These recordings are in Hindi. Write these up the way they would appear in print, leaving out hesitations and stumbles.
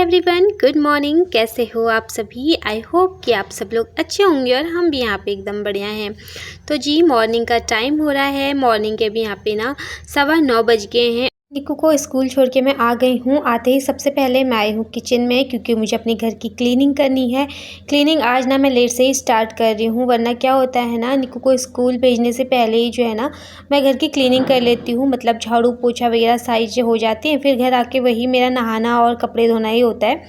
Everyone, good morning. कैसे हो आप सभी? आई होप कि आप सब लोग अच्छे होंगे और हम भी यहाँ पे एकदम बढ़िया हैं। तो जी मॉर्निंग का टाइम हो रहा है। मॉर्निंग के भी यहाँ पे ना 9:15 बज गए हैं। निक्कू को स्कूल छोड़ के मैं आ गई हूँ। आते ही सबसे पहले मैं आई हूँ किचन में, क्योंकि मुझे अपने घर की क्लीनिंग करनी है। क्लीनिंग आज ना मैं लेट से ही स्टार्ट कर रही हूँ, वरना क्या होता है ना, निक्कू को स्कूल भेजने से पहले ही जो है ना मैं घर की क्लीनिंग कर लेती हूँ। मतलब झाड़ू पोछा वगैरह सारी चीज़ें हो जाती हैं, फिर घर आके वही मेरा नहाना और कपड़े धोना ही होता है।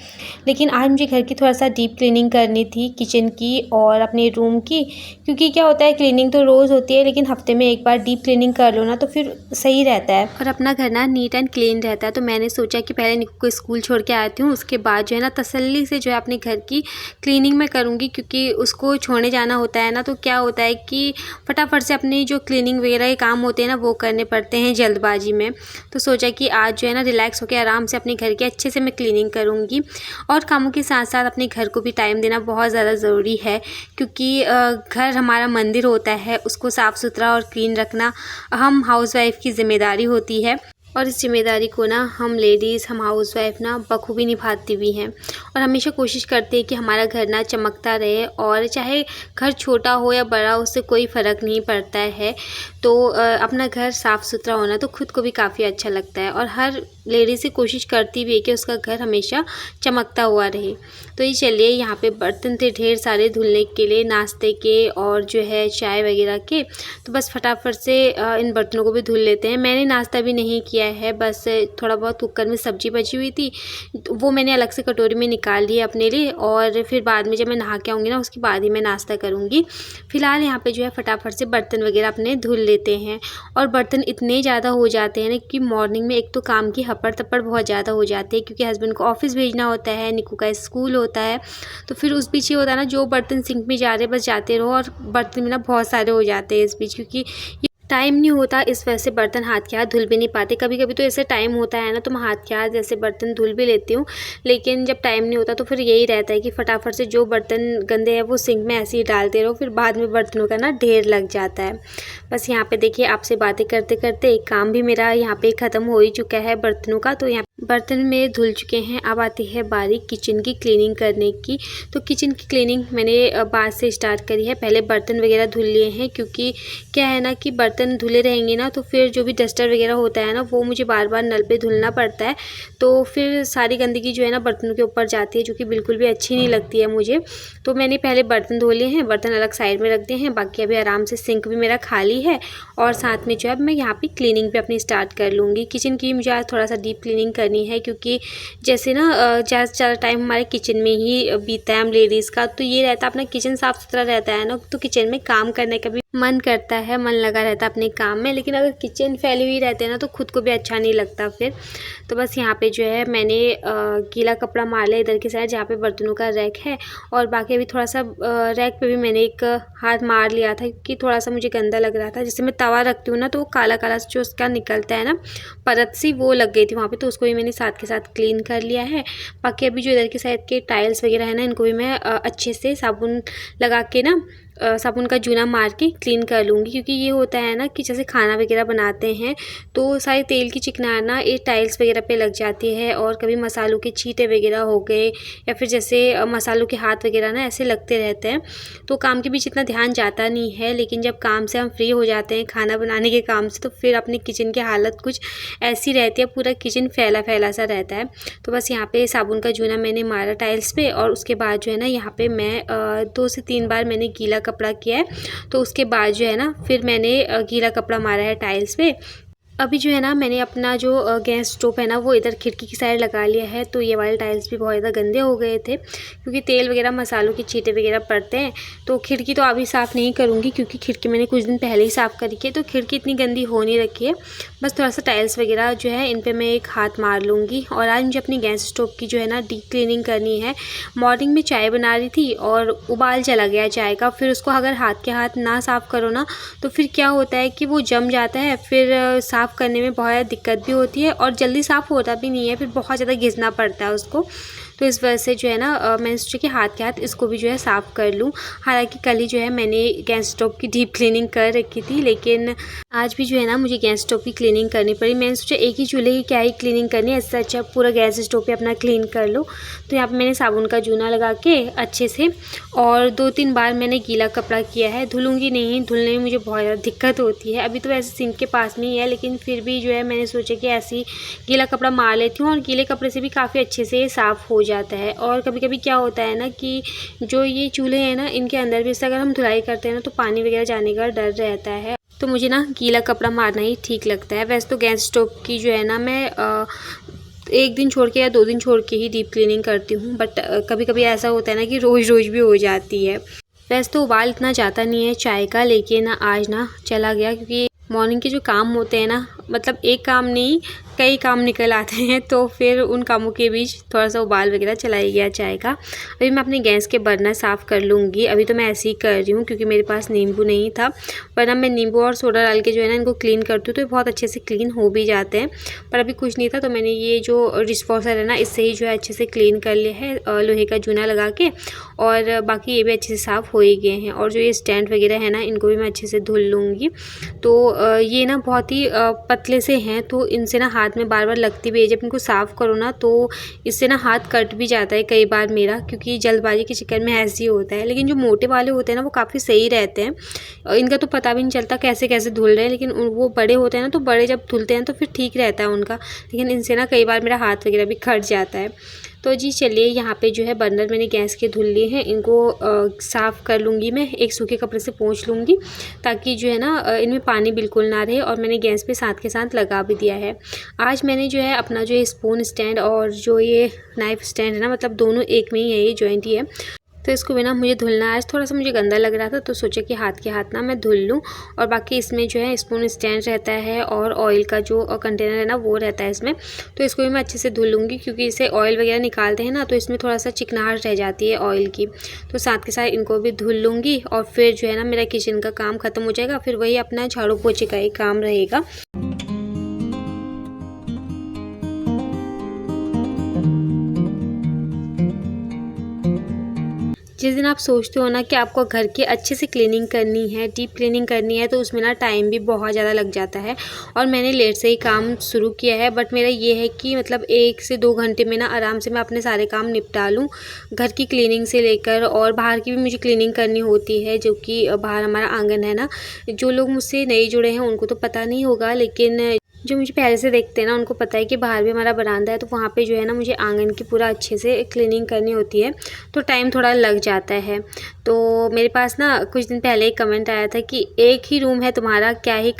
लेकिन आज मुझे घर की थोड़ा सा डीप क्लीनिंग करनी थी, किचन की और अपने रूम की। क्योंकि क्या होता है, क्लीनिंग तो रोज़ होती है, लेकिन हफ्ते में एक बार डीप क्लीनिंग कर लो ना तो फिर सही रहता है और अपना घर ना नीट एंड क्लीन रहता है। तो मैंने सोचा कि पहले निक्कू को स्कूल छोड़ के आती हूँ, उसके बाद जो है ना तसल्ली से जो है अपने घर की क्लीनिंग मैं करूँगी। क्योंकि उसको छोड़ने जाना होता है ना, तो क्या होता है कि फटाफट से अपनी जो क्लीनिंग वगैरह के काम होते हैं ना वो करने पड़ते हैं जल्दबाजी में। तो सोचा कि आज जो है ना रिलैक्स होकर आराम से अपने घर की अच्छे से मैं क्लीनिंग करूँगी। और कामों के साथ साथ अपने घर को भी टाइम देना बहुत ज़्यादा ज़रूरी है, क्योंकि घर हमारा मंदिर होता है, उसको साफ़ सुथरा और क्लीन रखना हम हाउसवाइफ की ज़िम्मेदारी होती है। और इस जिम्मेदारी को ना हम लेडीज़, हम हाउसवाइफ ना बखूबी निभाती भी हैं और हमेशा कोशिश करते हैं कि हमारा घर ना चमकता रहे। और चाहे घर छोटा हो या बड़ा, उससे कोई फ़र्क नहीं पड़ता है। तो अपना घर साफ़ सुथरा होना तो खुद को भी काफ़ी अच्छा लगता है और हर लेडीज़ से कोशिश करती भी है कि उसका घर हमेशा चमकता हुआ रहे। तो ये चलिए, यहाँ पे बर्तन थे ढेर सारे धुलने के लिए, नाश्ते के और जो है चाय वगैरह के। तो बस फटाफट से इन बर्तनों को भी धुल लेते हैं। मैंने नाश्ता भी नहीं किया है, बस थोड़ा बहुत कुकर में सब्ज़ी बची हुई थी, वो मैंने अलग से कटोरी में निकाल ली है अपने लिए। और फिर बाद में जब मैं नहा के आऊँगी ना, उसके बाद ही मैं नाश्ता करूँगी। फ़िलहाल यहाँ पे जो है फटाफट से बर्तन वगैरह अपने धुल लेते हैं। और बर्तन इतने ज़्यादा हो जाते हैं ना कि मॉर्निंग में एक तो काम की हपड़ तपड़ बहुत ज़्यादा हो जाती है, क्योंकि हस्बैंड को ऑफिस भेजना होता है, निक्कू का स्कूल होता है। तो फिर उस बीच ये होता है ना, जो बर्तन सिंक में जा रहे बस जाते रहो, और बर्तन में ना बहुत सारे हो जाते हैं इस बीच, क्योंकि टाइम नहीं होता इस वजह से बर्तन हाथ के हाथ धुल भी नहीं पाते। कभी कभी तो ऐसे टाइम होता है ना तो मैं हाथ के हाथ जैसे बर्तन धुल भी लेती हूँ, लेकिन जब टाइम नहीं होता तो फिर यही रहता है कि फटाफट से जो बर्तन गंदे हैं वो सिंक में ऐसे ही डालते रहो, फिर बाद में बर्तनों का ना ढेर लग जाता है। बस यहाँ पे देखिए, आपसे बातें करते करते एक काम भी मेरा यहाँ पे ख़त्म हो ही चुका है बर्तनों का। तो यहाँ बर्तन मेरे धुल चुके हैं। अब आती है बारी किचन की क्लीनिंग करने की। तो किचन की क्लीनिंग मैंने बाद से स्टार्ट करी है। पहले बर्तन वगैरह धुल लिए हैं, क्योंकि क्या है ना कि बर्तन धुले रहेंगे ना तो फिर जो भी डस्टर वगैरह होता है ना वो मुझे बार बार नल पे धुलना पड़ता है। तो फिर सारी गंदगी जो है ना बर्तनों के ऊपर जाती है, जो कि बिल्कुल भी अच्छी नहीं लगती है मुझे। तो मैंने पहले बर्तन धो लिए हैं, बर्तन अलग साइड में रख दिए हैं। बाकी अभी आराम से सिंक भी मेरा खाली है और साथ में जो है मैं यहाँ पे क्लीनिंग भी अपनी स्टार्ट कर लूँगी। किचन की मुझे आज थोड़ा सा डीप क्लीनिंग करनी है, क्योंकि जैसे ना ज़्यादा से ज़्यादा टाइम हमारे किचन में ही बीतता है हम लेडीज़ का। तो ये रहता है, अपना किचन साफ़ सुथरा रहता है ना तो किचन में काम करने का भी मन करता है, मन लगा रहता है अपने काम में। लेकिन अगर किचन फैली हुई रहती है ना तो खुद को भी अच्छा नहीं लगता फिर। तो बस यहाँ पे जो है मैंने गीला कपड़ा मार लिया इधर की साइड जहाँ पे बर्तनों का रैक है, और बाकी अभी थोड़ा सा रैक पे भी मैंने एक हाथ मार लिया था, क्योंकि थोड़ा सा मुझे गंदा लग रहा था। जैसे मैं तवा रखती हूँ ना तो वो काला काला जो उसका निकलता है ना परत सी, वो लग गई थी वहाँ पे, तो उसको भी मैंने साथ के साथ क्लीन कर लिया है। बाकी अभी जो इधर की साइड के टाइल्स वगैरह है ना, इनको भी मैं अच्छे से साबुन लगा के ना साबुन का जूना मार के क्लीन कर लूँगी। क्योंकि ये होता है ना कि जैसे खाना वगैरह बनाते हैं तो सारी तेल की चिकनाहट ना ये टाइल्स वगैरह पे लग जाती है, और कभी मसालों के छींटे वगैरह हो गए या फिर जैसे मसालों के हाथ वगैरह ना ऐसे लगते रहते हैं। तो काम के बीच इतना ध्यान जाता नहीं है, लेकिन जब काम से हम फ्री हो जाते हैं, खाना बनाने के काम से, तो फिर अपने किचन की हालत कुछ ऐसी रहती है, पूरा किचन फैला फैला सा रहता है। तो बस यहाँ पे साबुन का जूना मैंने मारा टाइल्स पे, और उसके बाद जो है ना यहाँ पे मैं 2 से 3 बार मैंने गीला कपड़ा किया है। तो उसके बाद जो है ना फिर मैंने गीला कपड़ा मारा है टाइल्स पे। अभी जो है ना मैंने अपना जो गैस स्टोव है ना वो इधर खिड़की की साइड लगा लिया है। तो ये वाले टाइल्स भी बहुत ज़्यादा गंदे हो गए थे, क्योंकि तेल वगैरह मसालों के छींटे वगैरह पड़ते हैं। तो खिड़की तो अभी साफ़ नहीं करूँगी, क्योंकि खिड़की मैंने कुछ दिन पहले ही साफ़ करी है, तो खिड़की इतनी गंदी हो नहीं रखी है। बस थोड़ा सा टाइल्स वगैरह जो है इन पर मैं एक हाथ मार लूँगी। और आज मुझे अपनी गैस स्टोव की जो है ना डीप क्लीनिंग करनी है। मॉर्निंग में चाय बना रही थी और उबाल चला गया चाय का, फिर उसको अगर हाथ के हाथ ना साफ़ करो ना तो फिर क्या होता है कि वो जम जाता है, फिर साफ़ करने में बहुत दिक्कत भी होती है और जल्दी साफ़ होता भी नहीं है, फिर बहुत ज़्यादा घिसना पड़ता है उसको। तो इस वजह से जो है ना मैंने सोचा कि हाथ के हाथ इसको भी जो है साफ़ कर लूँ। हालाँकि कल ही जो है मैंने गैस स्टोव की डीप क्लीनिंग कर रखी थी, लेकिन आज भी जो है ना मुझे गैस स्टोव की क्लीनिंग करनी पड़ी। मैंने सोचा एक ही चूल्हे की क्या ही क्लीनिंग करनी है, इससे अच्छा पूरा गैस स्टोव पे अपना क्लीन कर लो। तो यहाँ पे मैंने साबुन का जूना लगा के अच्छे से और 2-3 बार मैंने गीला कपड़ा किया है। धुलूँगी नहीं, धुलने में मुझे बहुत ज़्यादा दिक्कत होती है। अभी तो वैसे सिंक के पास में ही है, लेकिन फिर भी जो है मैंने सोचा कि ऐसे ही गीला कपड़ा मार लेती हूँ और गीले कपड़े से भी काफ़ी अच्छे से साफ़ हो जाता है। और कभी कभी क्या होता है ना कि जो ये चूल्हे हैं ना, इनके अंदर भी अगर हम धुलाई करते हैं ना तो पानी वगैरह जाने का डर रहता है, तो मुझे ना गीला कपड़ा मारना ही ठीक लगता है। वैसे तो गैस स्टोव की जो है ना मैं 1 दिन छोड़ के या 2 दिन छोड़ के ही डीप क्लीनिंग करती हूँ, बट कभी कभी ऐसा होता है ना कि रोज़ रोज़ भी हो जाती है। वैसे तो उबाल इतना जाता नहीं है चाय का, लेकिन आज ना चला गया क्योंकि मॉर्निंग के जो काम होते हैं ना, मतलब एक काम नहीं कई काम निकल आते हैं, तो फिर उन कामों के बीच थोड़ा सा उबाल वगैरह चला ही गया चाय का। अभी मैं अपने गैस के बर्नर साफ़ कर लूँगी। अभी तो मैं ऐसे ही कर रही हूँ क्योंकि मेरे पास नींबू नहीं था, वरना मैं नींबू और सोडा डाल के जो है ना इनको क्लीन करती हूँ तो ये बहुत अच्छे से क्लीन हो भी जाते हैं। पर अभी कुछ नहीं था तो मैंने ये जो डिशवॉशर है ना इससे ही जो है अच्छे से क्लीन कर लिया है लोहे का जूना लगा के, और बाकी ये भी अच्छे से साफ़ हो ही गए हैं। और जो ये स्टैंड वगैरह है ना इनको भी मैं अच्छे से धुल लूँगी। तो ये ना बहुत ही पतले से हैं, तो इनसे ना हाथ में बार बार लगती भी है। जब इनको साफ़ करो ना तो इससे ना हाथ कट भी जाता है कई बार मेरा, क्योंकि जल्दबाजी के चक्कर में ऐसे ही होता है। लेकिन जो मोटे वाले होते हैं ना वो काफ़ी सही रहते हैं, इनका तो पता भी नहीं चलता कैसे कैसे धुल रहे हैं। लेकिन वो बड़े होते हैं ना, तो बड़े जब धुलते हैं तो फिर ठीक रहता है उनका, लेकिन इनसे ना कई बार मेरा हाथ वगैरह भी कट जाता है। तो जी चलिए, यहाँ पे जो है बर्नर मैंने गैस के धुल लिए हैं, इनको साफ़ कर लूँगी मैं, एक सूखे कपड़े से पोंछ लूँगी ताकि जो है ना इनमें पानी बिल्कुल ना रहे। और मैंने गैस पे साथ के साथ लगा भी दिया है। आज मैंने जो है अपना जो स्पून स्टैंड और जो ये नाइफ़ स्टैंड है ना, मतलब दोनों एक में ही है, ये जॉइंट ही है, तो इसको भी ना मुझे धुलना है। आज थोड़ा सा मुझे गंदा लग रहा था तो सोचा कि हाथ के हाथ ना मैं धुल लूँ। और बाकी इसमें जो है स्पून स्टैंड रहता है और ऑयल का जो कंटेनर है ना वो रहता है इसमें, तो इसको भी मैं अच्छे से धुल लूँगी क्योंकि इसे ऑयल वगैरह निकालते हैं ना तो इसमें थोड़ा सा चिकनाहट रह जाती है ऑयल की। तो साथ के साथ इनको भी धुल लूँगी और फिर जो है ना मेरा किचन का काम ख़त्म हो जाएगा, फिर वही अपना झाड़ू पोछे का ही काम रहेगा। जिस दिन आप सोचते हो ना कि आपको घर की अच्छे से क्लीनिंग करनी है, डीप क्लीनिंग करनी है, तो उसमें ना टाइम भी बहुत ज़्यादा लग जाता है। और मैंने लेट से ही काम शुरू किया है, बट मेरा ये है कि मतलब 1 से 2 घंटे में ना आराम से मैं अपने सारे काम निपटा लूँ, घर की क्लीनिंग से लेकर। और बाहर की भी मुझे क्लीनिंग करनी होती है, जो कि बाहर हमारा आंगन है ना। जो लोग मुझसे नए जुड़े हैं उनको तो पता नहीं होगा, लेकिन जो मुझे पहले से देखते हैं ना उनको पता है कि बाहर भी हमारा बरामदा है, तो वहाँ पे जो है ना मुझे आंगन की पूरा अच्छे से क्लीनिंग करनी होती है, तो टाइम थोड़ा लग जाता है। तो मेरे पास ना कुछ दिन पहले एक कमेंट आया था कि एक ही रूम है तुम्हारा, क्या ही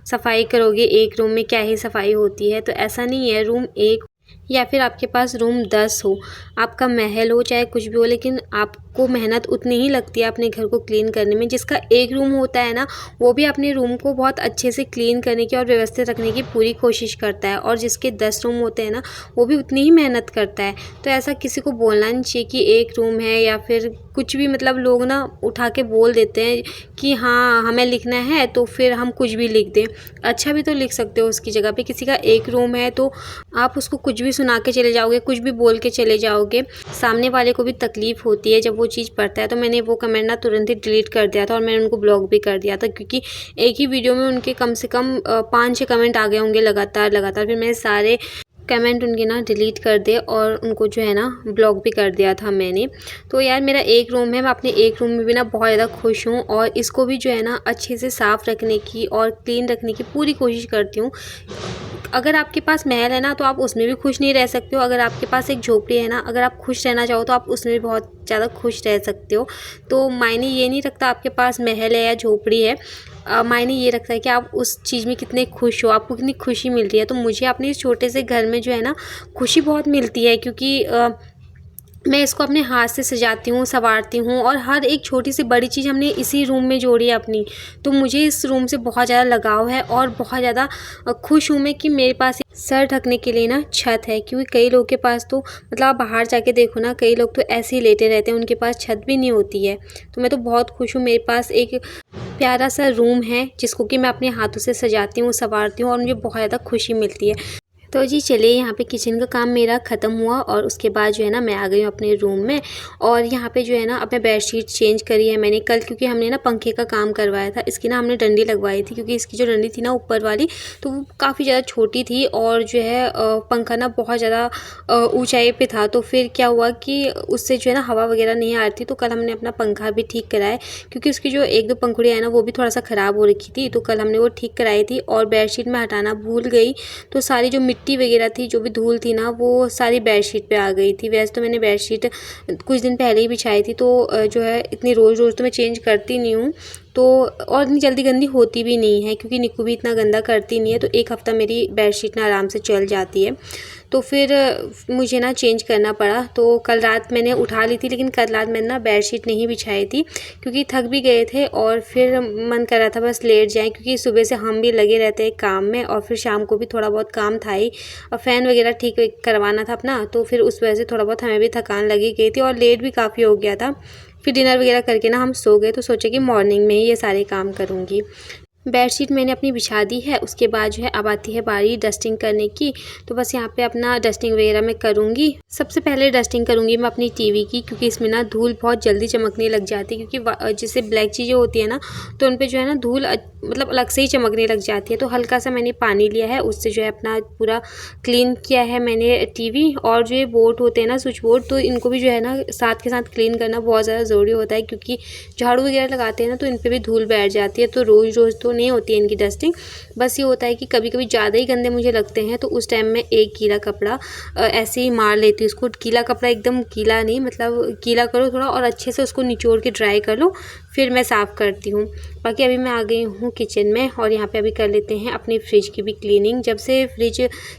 सफाई करोगे, एक रूम में क्या ही सफाई होती है। तो ऐसा नहीं है, रूम एक या फिर आपके पास रूम 10 हो, आपका महल हो, चाहे कुछ भी हो, लेकिन आपको मेहनत उतनी ही लगती है अपने घर को क्लीन करने में। जिसका एक रूम होता है ना वो भी अपने रूम को बहुत अच्छे से क्लीन करने की और व्यवस्थित रखने की पूरी कोशिश करता है, और जिसके 10 रूम होते हैं ना वो भी उतनी ही मेहनत करता है। तो ऐसा किसी को बोलना नहीं चाहिए कि एक रूम है या फिर कुछ भी, मतलब लोग ना उठा के बोल देते हैं कि हाँ हमें लिखना है तो फिर हम कुछ भी लिख दें। अच्छा भी तो लिख सकते हो उसकी जगह पे। किसी का एक रूम है तो आप उसको कुछ भी सुना के चले जाओगे, कुछ भी बोल के चले जाओगे, सामने वाले को भी तकलीफ़ होती है जब वो चीज़ पढ़ता है। तो मैंने वो कमेंट ना तुरंत ही डिलीट कर दिया था और मैंने उनको ब्लॉक भी कर दिया था, क्योंकि एक ही वीडियो में उनके कम से कम 5-6 कमेंट आ गए होंगे लगातार। फिर मैंने सारे कमेंट उनके ना डिलीट कर दिए और उनको जो है ना ब्लॉक भी कर दिया था मैंने। तो यार मेरा एक रूम है, मैं अपने एक रूम में भी ना बहुत ज़्यादा खुश हूँ, और इसको भी जो है ना अच्छे से साफ़ रखने की और क्लीन रखने की पूरी कोशिश करती हूँ। अगर आपके पास महल है ना तो आप उसमें भी खुश नहीं रह सकते हो, अगर आपके पास एक झोपड़ी है ना, अगर आप खुश रहना चाहो तो आप उसमें भी बहुत ज़्यादा खुश रह सकते हो। तो मायने ये नहीं रखता आपके पास महल है या झोपड़ी है, मायने ये रखता है कि आप उस चीज़ में कितने खुश हो, आपको कितनी खुशी मिल रही है। तो मुझे अपने इस छोटे से घर में जो है ना खुशी बहुत मिलती है, क्योंकि मैं इसको अपने हाथ से सजाती हूँ, संवारती हूँ, और हर एक छोटी से बड़ी चीज़ हमने इसी रूम में जोड़ी है अपनी। तो मुझे इस रूम से बहुत ज़्यादा लगाव है और बहुत ज़्यादा खुश हूँ मैं कि मेरे पास सर ढकने के लिए ना छत है। क्योंकि कई लोग के पास तो मतलब आप बाहर जाके देखो ना, कई लोग तो ऐसे ही लेटे रहते हैं, उनके पास छत भी नहीं होती है। तो मैं तो बहुत खुश हूँ, मेरे पास एक प्यारा सा रूम है जिसको कि मैं अपने हाथों से सजाती हूँ, संवारती हूँ, और मुझे बहुत ज़्यादा खुशी मिलती है। तो जी चलिए, यहाँ पे किचन का काम मेरा ख़त्म हुआ और उसके बाद जो है ना मैं आ गई हूँ अपने रूम में। और यहाँ पे जो है ना अपने बेडशीट चेंज करी है मैंने कल, क्योंकि हमने ना पंखे का काम करवाया था। इसकी ना हमने डंडी लगवाई थी, क्योंकि इसकी जो डंडी थी ना ऊपर वाली, तो वो काफ़ी ज़्यादा छोटी थी और जो है पंखा ना बहुत ज़्यादा ऊंचाई पे था। तो फिर क्या हुआ कि उससे जो है ना हवा वगैरह नहीं आ रही थी। तो कल हमने अपना पंखा भी ठीक कराया, क्योंकि उसकी जो एक दो पंखुड़ियाँ है ना वो भी थोड़ा सा ख़राब हो रखी थी। तो कल हमने वो ठीक कराई थी। और बेडशीट में हटाना भूल गई, तो सारी जो मिट्टी वगैरह थी, जो भी धूल थी ना, वो सारी बेडशीट पे आ गई थी। वैसे तो मैंने बेडशीट कुछ दिन पहले ही बिछाई थी, तो जो है इतनी रोज़ रोज़ तो मैं चेंज करती नहीं हूँ, तो और इतनी जल्दी गंदी होती भी नहीं है, क्योंकि निक्कू भी इतना गंदा करती नहीं है। तो एक हफ़्ता मेरी बेडशीट ना आराम से चल जाती है। तो फिर मुझे ना चेंज करना पड़ा। तो कल रात मैंने उठा ली थी, लेकिन कल रात मैंने ना बेडशीट नहीं बिछाई थी, क्योंकि थक भी गए थे और फिर मन कर रहा था बस लेट जाएं, क्योंकि सुबह से हम भी लगे रहते हैं काम में और फिर शाम को भी थोड़ा बहुत काम था ही, और फ़ैन वगैरह ठीक करवाना था अपना। तो फिर उस वजह से थोड़ा बहुत हमें भी थकान लगी गई थी और लेट भी काफ़ी हो गया था। फिर डिनर वगैरह करके ना हम सो गए, तो सोचे कि मॉर्निंग में ही ये सारे काम करूँगी। बेडशीट मैंने अपनी बिछा दी है। उसके बाद जो है अब आती है बारी डस्टिंग करने की। तो बस यहाँ पे अपना डस्टिंग वगैरह मैं करूँगी। सबसे पहले डस्टिंग करूँगी मैं अपनी टीवी की, क्योंकि इसमें ना धूल बहुत जल्दी चमकने लग जाती है, क्योंकि जैसे ब्लैक चीज़ें होती है ना, तो उन पर जो है ना धूल मतलब अलग से ही चमकने लग जाती है। तो हल्का सा मैंने पानी लिया है, उससे जो है अपना पूरा क्लीन किया है मैंने टीवी। और जो ये बोर्ड होते हैं ना, स्विच बोर्ड, तो इनको भी जो है ना साथ के साथ क्लीन करना बहुत ज़्यादा ज़रूरी होता है, क्योंकि झाड़ू वगैरह लगाते हैं ना तो इन पर भी धूल बैठ जाती है। तो रोज़ रोज़ तो नहीं होती है इनकी डस्टिंग। बस ये होता है कि कभी कभी ज़्यादा ही गंदे मुझे लगते हैं, तो उस टाइम में एक गीला कपड़ा ऐसे ही मार लेती हूँ उसको। गीला कपड़ा एकदम गीला नहीं, मतलब गीला करो थोड़ा और अच्छे से उसको निचोड़ के ड्राई कर लो, फिर मैं साफ़ करती हूँ। बाकी अभी मैं आ गई हूँ किचन में, और यहाँ पे अभी कर लेते हैं अपनी फ्रिज की भी क्लीनिंग। जब से फ्रिज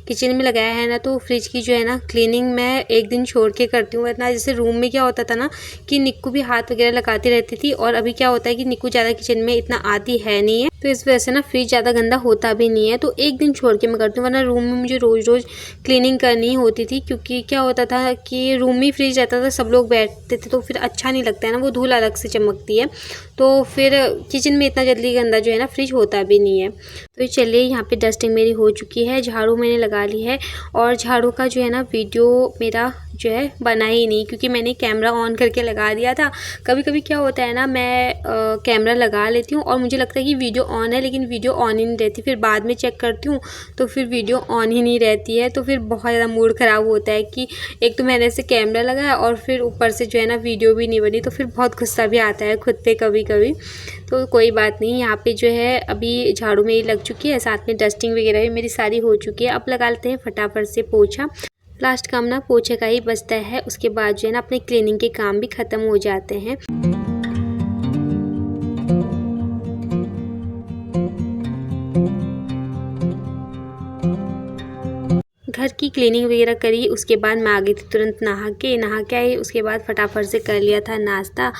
किचन में लगाया है ना, तो फ्रिज की जो है ना क्लीनिंग मैं एक दिन छोड़ के करती हूँ। वरना जैसे रूम में क्या होता था ना कि निक्कू भी हाथ वगैरह लगाती रहती थी, और अभी क्या होता है कि निक्कू ज़्यादा किचन में इतना आती है नहीं है, तो इस वजह से ना फ्रिज ज़्यादा गंदा होता भी नहीं है। तो एक दिन छोड़ के मैं करती हूँ, वरना रूम में मुझे रोज़ रोज़ क्लीनिंग करनी होती थी, क्योंकि क्या होता था कि रूम में फ्रिज रहता था, सब लोग बैठते थे, तो फिर अच्छा नहीं लगता है ना, वो धूल अलग से चमकती है। तो फिर किचन में इतना जल्दी गंदा जो है ना फ्रिज होता भी नहीं है। तो चलिए, यहाँ पे डस्टिंग मेरी हो चुकी है, झाड़ू मैंने लगा ली है। और झाड़ू का जो है ना वीडियो मेरा जो है बना ही नहीं, क्योंकि मैंने कैमरा ऑन करके लगा दिया था। कभी कभी क्या होता है ना, मैं कैमरा लगा लेती हूँ और मुझे लगता है कि वीडियो ऑन है, लेकिन वीडियो ऑन ही नहीं रहती। फिर बाद में चेक करती हूँ तो फिर वीडियो ऑन ही नहीं रहती है। तो फिर बहुत ज़्यादा मूड ख़राब होता है कि एक तो मैंने ऐसे कैमरा लगाया और फिर ऊपर से जो है ना वीडियो भी नहीं बनी। तो फिर बहुत गुस्सा भी आता है खुद पे कभी कभी। तो कोई बात नहीं, यहाँ पे जो है अभी झाड़ू मेरी लग चुकी है, साथ में डस्टिंग वगैरह भी मेरी सारी हो चुकी है। अब लगा लेते हैं फटाफट से पोछा। लास्ट काम ना पोछे का ही बचता है, उसके बाद जो है ना अपने क्लीनिंग के काम भी ख़त्म हो जाते हैं। घर की क्लीनिंग वगैरह करी, उसके बाद मैं आ गई थी तुरंत नहा के आई। उसके बाद फटाफट से कर लिया था नाश्ता।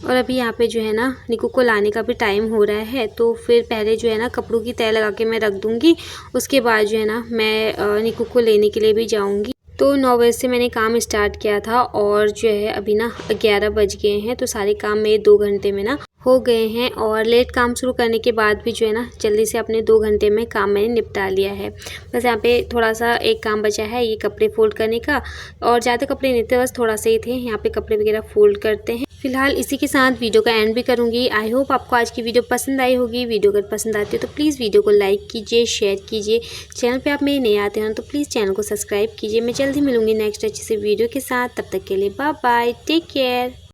और अभी यहाँ पे जो है ना निक्कू को लाने का भी टाइम हो रहा है, तो फिर पहले जो है ना कपड़ों की तह लगा के मैं रख दूँगी। उसके बाद जो है ना मैं निक्कू को लेने के लिए भी जाऊँगी। तो 9 बजे से मैंने काम स्टार्ट किया था, और जो है अभी ना 11 बज गए हैं। तो सारे काम मेरे 2 घंटे में ना हो गए हैं। और लेट काम शुरू करने के बाद भी जो है ना जल्दी से अपने 2 घंटे में काम मैंने निपटा लिया है। बस यहाँ पे थोड़ा सा एक काम बचा है, ये कपड़े फोल्ड करने का। और ज़्यादा कपड़े नहीं थे, बस थोड़ा सा ही थे। यहाँ पे कपड़े वगैरह फोल्ड करते हैं। फिलहाल इसी के साथ वीडियो का एंड भी करूँगी। आई होप आपको आज की वीडियो पसंद आई होगी। वीडियो अगर पसंद आती है तो प्लीज़ वीडियो को लाइक कीजिए, शेयर कीजिए। चैनल पे आप मेरे नए आते हैं तो प्लीज़ चैनल को सब्सक्राइब कीजिए। मैं जल्दी मिलूँगी नेक्स्ट अच्छे से वीडियो के साथ। तब तक के लिए बाय बाय, टेक केयर।